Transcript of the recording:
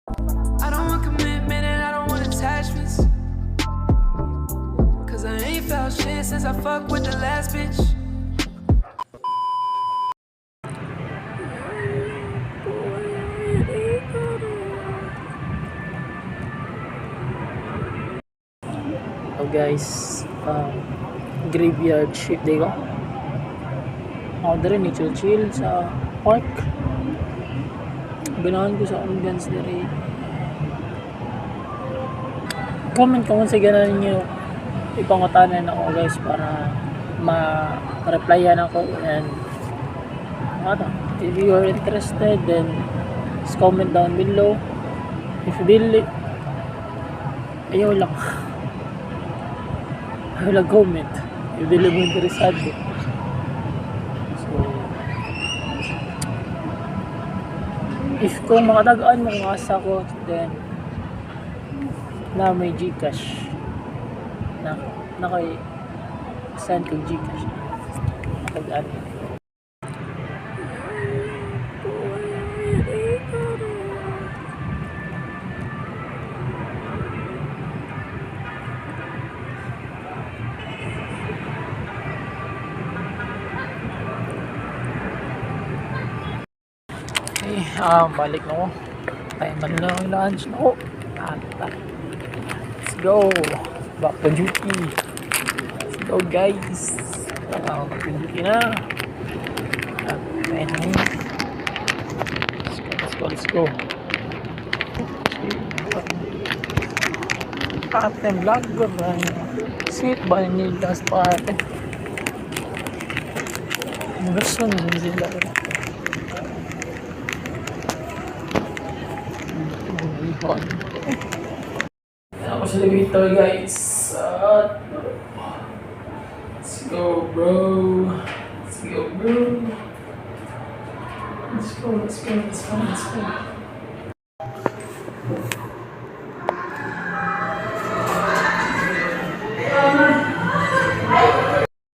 I don't want commitment and I don't want attachments. Cause I ain't felt shit since I fucked with the last bitch. So guys, graveyard shift day ko. Ako din ni chill sa park. Ganahan ko sa ambience diri. Comment kung sa ganan ninyo ipangutanan ako guys para ma-replyan ako, and if you are interested then just comment down below. If dili, ayaw lang comment if dili mo interesado. So if kung makatagaan mo kung asa ko, then na may Gcash na kay send kong Gcash tagaan. Balik na ako. Time man lang ang lunch na ako. Let's go. Back to duty. Let's go guys. Back to duty na. Let's go. Ating vlogger na sweet ba ni last part. Gusto na sila. Ako sa elevator guys. Let's go bro. Let's go.